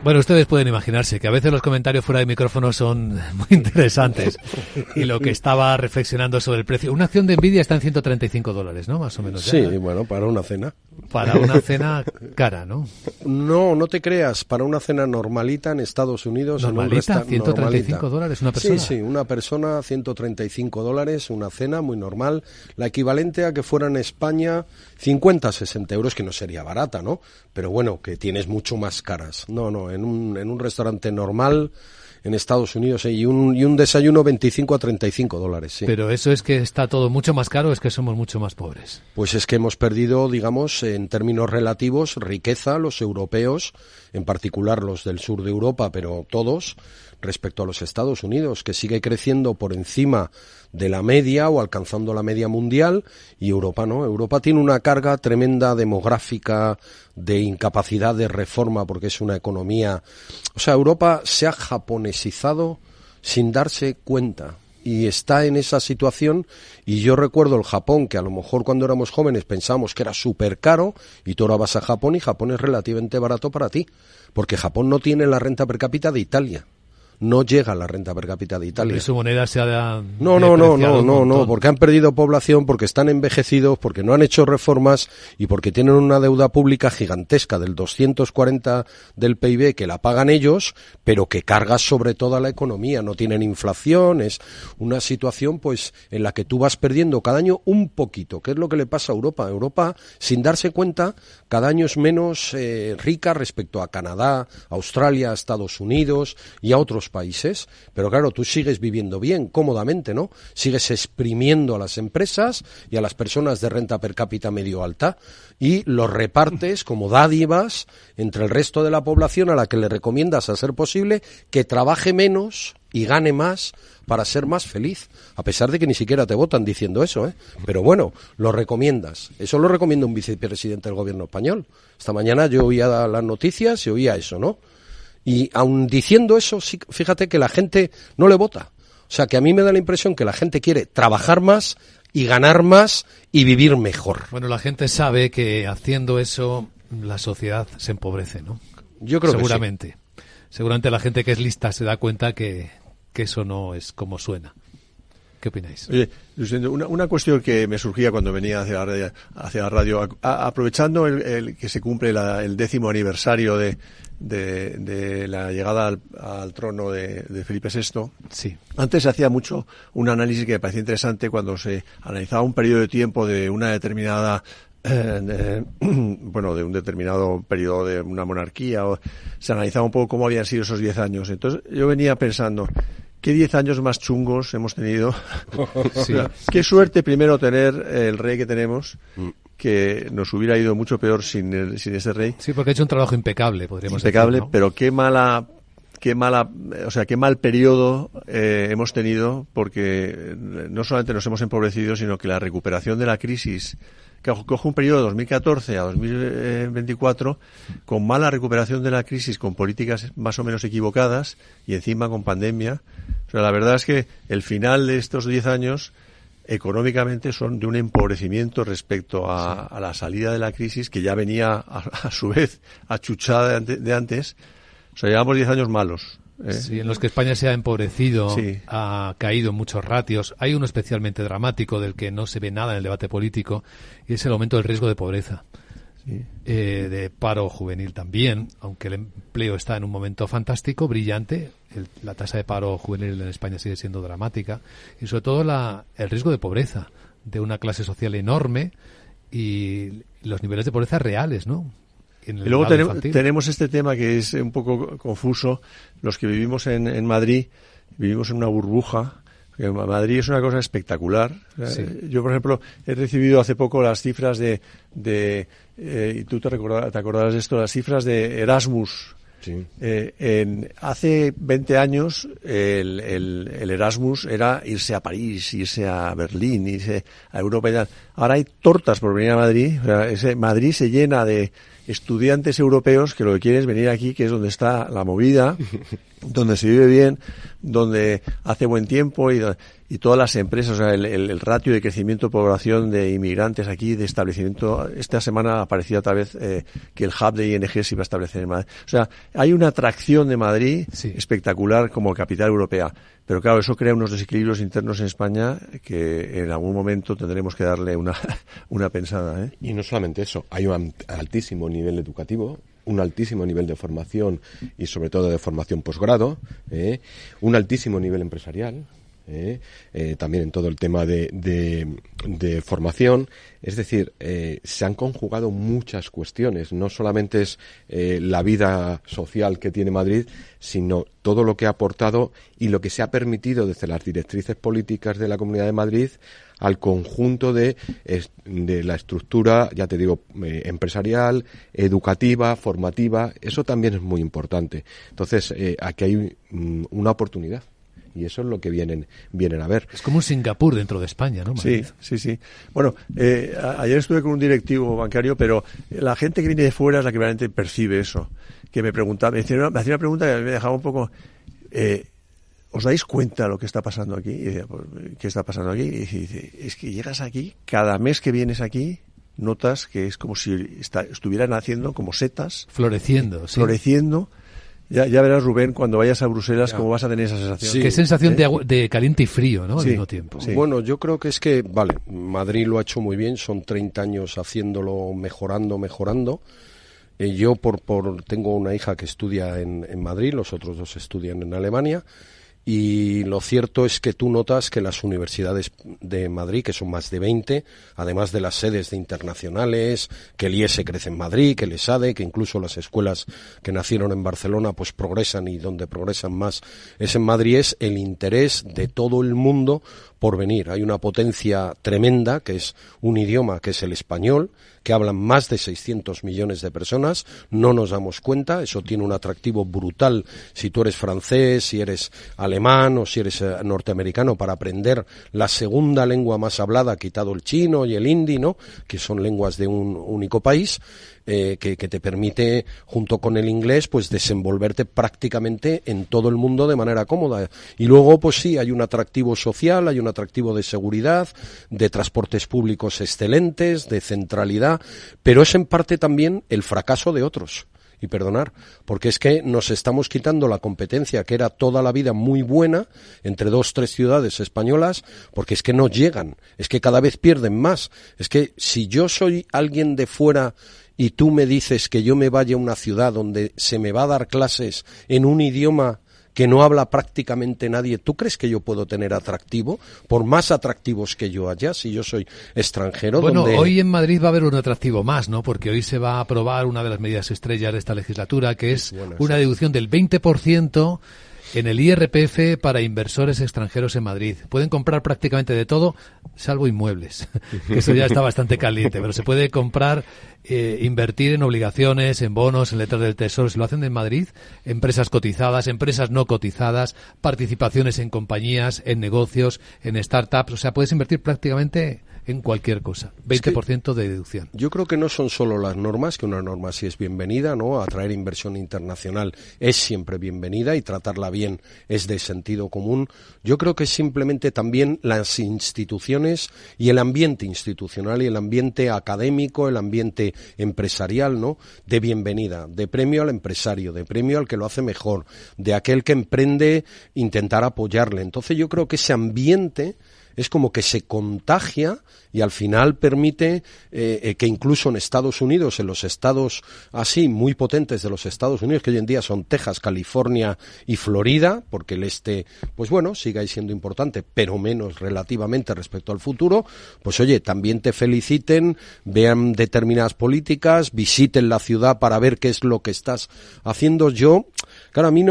Bueno, ustedes pueden imaginarse que a veces los comentarios fuera de micrófono son muy interesantes. Y lo que estaba reflexionando sobre el precio. Una acción de Nvidia está en $135, ¿no? Más o menos. Sí, ya. Bueno, para una cena. Para una cena cara, ¿no? No te creas. Para una cena normalita en Estados Unidos. ¿Normalita? ¿$135 una persona? Sí, una persona, $135, una cena muy normal. La equivalente a que fuera en España 50, 60 euros, que no sería barata, ¿no? Pero bueno, que tienes mucho más caras. No, en un restaurante normal en Estados Unidos, y un desayuno $25 a $35, sí. Pero eso es que está todo mucho más caro, es que somos mucho más pobres. Pues es que hemos perdido, digamos, en términos relativos, riqueza, los europeos, en particular los del sur de Europa, pero todos, respecto a los Estados Unidos, que sigue creciendo por encima de la media o alcanzando la media mundial, y Europa no. Europa tiene una carga tremenda demográfica, de incapacidad de reforma, porque es una economía... O sea, Europa se ha japonesizado sin darse cuenta. Y está en esa situación, y yo recuerdo el Japón, que a lo mejor cuando éramos jóvenes pensábamos que era súper caro, y tú ahora vas a Japón y Japón es relativamente barato para ti, porque Japón no tiene la renta per cápita de Italia. No llega a la renta per cápita de Italia. Y su moneda se ha No, porque han perdido población, porque están envejecidos, porque no han hecho reformas y porque tienen una deuda pública gigantesca del 240 del PIB que la pagan ellos, pero que carga sobre toda la economía. No tienen inflación, es una situación pues en la que tú vas perdiendo cada año un poquito. ¿Qué es lo que le pasa a Europa? Europa, sin darse cuenta, cada año es menos rica respecto a Canadá, Australia, Estados Unidos y a otros países, pero claro, tú sigues viviendo bien, cómodamente, ¿no? Sigues exprimiendo a las empresas y a las personas de renta per cápita medio alta y los repartes como dádivas entre el resto de la población, a la que le recomiendas, a ser posible, que trabaje menos y gane más para ser más feliz, a pesar de que ni siquiera te votan diciendo eso, ¿eh? Pero bueno, lo recomiendas. Eso lo recomienda un vicepresidente del gobierno español. Esta mañana yo oía las noticias y oía eso, ¿no? Y aun diciendo eso, sí, fíjate que la gente no le vota. O sea, que a mí me da la impresión que la gente quiere trabajar más y ganar más y vivir mejor. Bueno, la gente sabe que haciendo eso la sociedad se empobrece, ¿no? Yo creo seguramente. Que sí. Seguramente la gente que es lista se da cuenta que eso no es como suena. ¿Qué opináis? Oye, Luciendo, una cuestión que me surgía cuando venía hacia la radio, aprovechando el que se cumple el 10º aniversario de la llegada al trono de Felipe VI. Sí. Antes se hacía mucho un análisis que me parecía interesante cuando se analizaba un periodo de tiempo de una determinada de un determinado periodo de una monarquía, o se analizaba un poco cómo habían sido esos 10 años. Entonces yo venía pensando, ¿qué 10 años más chungos hemos tenido? Sí. O sea, qué suerte primero tener el rey que tenemos, que nos hubiera ido mucho peor sin ese rey. Sí, porque ha hecho un trabajo impecable, podríamos decir, ¿no? Pero qué mal periodo hemos tenido, porque no solamente nos hemos empobrecido, sino que la recuperación de la crisis, que coge un periodo de 2014 a 2024, con mala recuperación de la crisis, con políticas más o menos equivocadas, y encima con pandemia. O sea, la verdad es que el final de estos 10 años, económicamente, son de un empobrecimiento respecto a la salida de la crisis, que ya venía a su vez achuchada de antes. O sea, llevamos 10 años malos. Sí, en los que España se ha empobrecido, sí. Ha caído en muchos ratios. Hay uno especialmente dramático del que no se ve nada en el debate político, y es el aumento del riesgo de pobreza. Sí. De paro juvenil también, aunque el empleo está en un momento fantástico, brillante. La tasa de paro juvenil en España sigue siendo dramática, y sobre todo el riesgo de pobreza de una clase social enorme y los niveles de pobreza reales, ¿no? Y luego tenemos este tema que es un poco confuso. Los que vivimos en Madrid, vivimos en una burbuja. Madrid es una cosa espectacular. Sí. Yo, por ejemplo, he recibido hace poco las cifras y tú te acordarás de esto, las cifras de Erasmus. Sí. Hace 20 años el Erasmus era irse a París, irse a Berlín, irse a Europa y tal. Ahora hay tortas por venir a Madrid. O sea, Madrid se llena de estudiantes europeos que lo que quieren es venir aquí, que es donde está la movida, donde se vive bien, donde hace buen tiempo y todas las empresas, o sea, el ratio de crecimiento de población de inmigrantes aquí, de establecimiento. Esta semana aparecía otra vez que el hub de ING se iba a establecer en Madrid. O sea, hay una atracción de Madrid espectacular como capital europea. Pero claro, eso crea unos desequilibrios internos en España que en algún momento tendremos que darle una pensada, ¿eh? Y no solamente eso, hay un altísimo nivel educativo, un altísimo nivel de formación y sobre todo de formación posgrado, un altísimo nivel empresarial. también en todo el tema de formación. Es decir, se han conjugado muchas cuestiones. No solamente es la vida social que tiene Madrid, sino todo lo que ha aportado y lo que se ha permitido desde las directrices políticas de la Comunidad de Madrid al conjunto de la estructura, ya te digo, empresarial, educativa, formativa. Eso también es muy importante. Entonces, aquí hay una oportunidad. Y eso es lo que vienen a ver. Es como un Singapur dentro de España, ¿no, Madrid? Sí. Bueno, ayer estuve con un directivo bancario, pero la gente que viene de fuera es la que realmente percibe eso. Que me hacía una pregunta que me dejaba un poco... ¿Os dais cuenta de lo que está pasando aquí? Y decía, ¿qué está pasando aquí? Y dice, es que llegas aquí, cada mes que vienes aquí, notas que es como si estuvieran haciendo como setas. Floreciendo, sí. Floreciendo. Ya verás, Rubén, cuando vayas a Bruselas, cómo vas a tener esa sensación. Sí. Qué sensación de caliente y frío, ¿no? Al mismo tiempo. Sí. Bueno, yo creo que es que, Madrid lo ha hecho muy bien, son 30 años haciéndolo, mejorando. Yo tengo una hija que estudia en Madrid, los otros dos estudian en Alemania. Y lo cierto es que tú notas que las universidades de Madrid, que son más de 20, además de las sedes de internacionales, que el IES crece en Madrid, que el ESADE, que incluso las escuelas que nacieron en Barcelona pues progresan, y donde progresan más es en Madrid, es el interés de todo el mundo por venir. Hay una potencia tremenda, que es un idioma que es el español, que hablan más de 600 millones de personas, no nos damos cuenta, eso tiene un atractivo brutal si tú eres francés, si eres alemán o si eres norteamericano, para aprender la segunda lengua más hablada, quitado el chino y el hindi, ¿no?, que son lenguas de un único país. Que te permite, junto con el inglés, pues desenvolverte prácticamente en todo el mundo de manera cómoda. Y luego, pues sí, hay un atractivo social, hay un atractivo de seguridad, de transportes públicos excelentes, de centralidad, pero es en parte también el fracaso de otros. Y perdonar, porque es que nos estamos quitando la competencia que era toda la vida muy buena entre 2-3 ciudades españolas, porque es que no llegan, es que cada vez pierden más. Es que si yo soy alguien de fuera y tú me dices que yo me vaya a una ciudad donde se me va a dar clases en un idioma que no habla prácticamente nadie, ¿tú crees que yo puedo tener atractivo? Por más atractivos que yo haya, si yo soy extranjero. Bueno, hoy en Madrid va a haber un atractivo más, ¿no? Porque hoy se va a aprobar una de las medidas estrellas de esta legislatura, que es una deducción del 20% en el IRPF para inversores extranjeros en Madrid. Pueden comprar prácticamente de todo, salvo inmuebles, que eso ya está bastante caliente, pero se puede comprar, invertir en obligaciones, en bonos, en letras del Tesoro. Si lo hacen en Madrid, empresas cotizadas, empresas no cotizadas, participaciones en compañías, en negocios, en startups. O sea, puedes invertir prácticamente en cualquier cosa. 20% de deducción. Yo creo que no son solo las normas, que una norma sí es bienvenida, ¿no? Atraer inversión internacional es siempre bienvenida y tratarla bien es de sentido común. Yo creo que simplemente también las instituciones y el ambiente institucional y el ambiente académico, el ambiente empresarial, ¿no?, de bienvenida, de premio al empresario, de premio al que lo hace mejor, de aquel que emprende, intentar apoyarle. Entonces yo creo que ese ambiente es como que se contagia y al final permite que incluso en Estados Unidos, en los estados así muy potentes de los Estados Unidos, que hoy en día son Texas, California y Florida, porque el este, pues bueno, sigue ahí siendo importante, pero menos relativamente respecto al futuro, pues oye, también te feliciten, vean determinadas políticas, visiten la ciudad para ver qué es lo que estás haciendo. Claro, a mí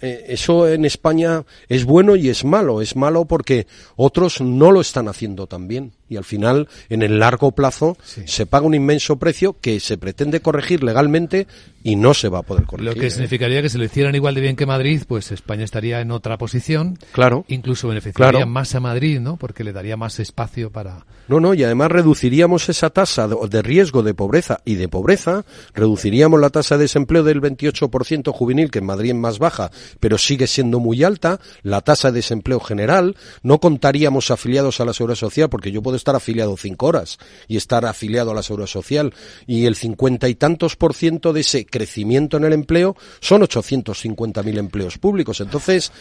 eso en España es bueno y es malo. Es malo porque otros no lo están haciendo tan bien. Y al final, en el largo plazo, se paga un inmenso precio que se pretende corregir legalmente y no se va a poder corregir. Lo que significaría que si lo hicieran igual de bien que Madrid, pues España estaría en otra posición. Claro. Incluso beneficiaría más a Madrid, ¿no? Porque le daría más espacio para... No, y además reduciríamos esa tasa de riesgo de pobreza y de pobreza, reduciríamos la tasa de desempleo del 28% juvenil, que en Madrid es más baja, pero sigue siendo muy alta, la tasa de desempleo general, no contaríamos afiliados a la Seguridad Social, porque yo puedo estar afiliado 5 horas y estar afiliado a la Seguridad Social, y el 50 y tantos % de ese crecimiento en el empleo son 850.000 empleos públicos. Entonces,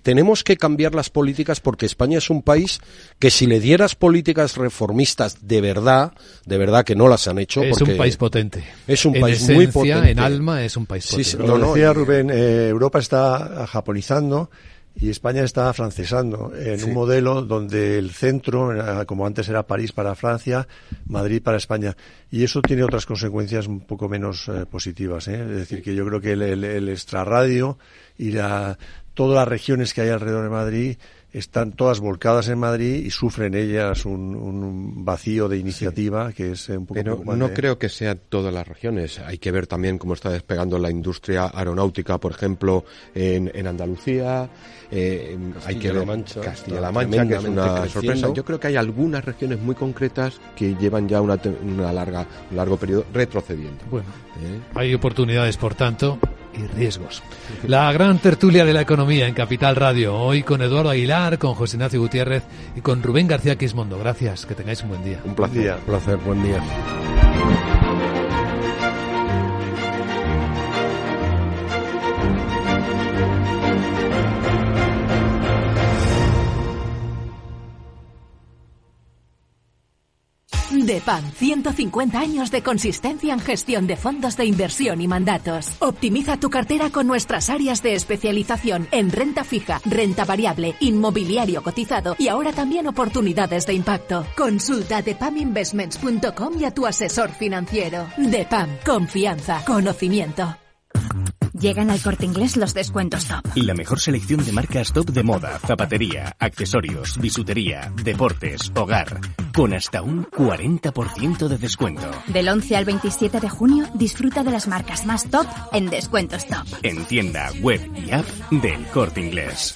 tenemos que cambiar las políticas, porque España es un país que si le dieras políticas reformistas de verdad que no las han hecho. Es un país potente. Es un país esencia, muy potente. En alma es un país potente. Lo decía Rubén, Europa está japonizando. Y España está afrancesando en un modelo donde el centro, como antes era París para Francia, Madrid para España. Y eso tiene otras consecuencias un poco menos positivas, ¿eh? Es decir, que yo creo que el extrarradio y todas las regiones que hay alrededor de Madrid están todas volcadas en Madrid y sufren ellas un vacío de iniciativa que es un poco preocupante. Pero no creo que sean todas las regiones. Hay que ver también cómo está despegando la industria aeronáutica, por ejemplo, en Andalucía. Hay que ver Castilla-La Mancha, que es una sorpresa. Yo creo que hay algunas regiones muy concretas que llevan ya un largo periodo retrocediendo. Bueno, hay oportunidades, por tanto, y riesgos. La gran tertulia de la economía en Capital Radio, hoy con Eduardo Aguilar, con José Ignacio Gutiérrez y con Rubén García Quismondo. Gracias, que tengáis un buen día. Un placer. Buen día. DEPAM, 150 años de consistencia en gestión de fondos de inversión y mandatos. Optimiza tu cartera con nuestras áreas de especialización en renta fija, renta variable, inmobiliario cotizado y ahora también oportunidades de impacto. Consulta depaminvestments.com y a tu asesor financiero. DEPAM, confianza, conocimiento. Llegan al Corte Inglés los descuentos top. La mejor selección de marcas top de moda, zapatería, accesorios, bisutería, deportes, hogar, con hasta un 40% de descuento. Del 11 al 27 de junio, disfruta de las marcas más top en descuentos top. En tienda, web y app del Corte Inglés.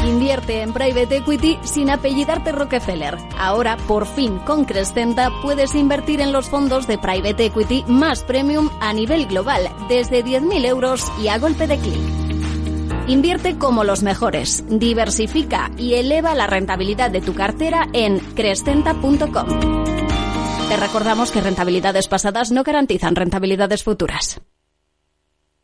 Invierte en Private Equity sin apellidarte Rockefeller. Ahora, por fin, con Crescenta puedes invertir en los fondos de Private Equity más premium a nivel global, desde 10.000 euros y a golpe de clic. Invierte como los mejores, diversifica y eleva la rentabilidad de tu cartera en crescenta.com. Te recordamos que rentabilidades pasadas no garantizan rentabilidades futuras.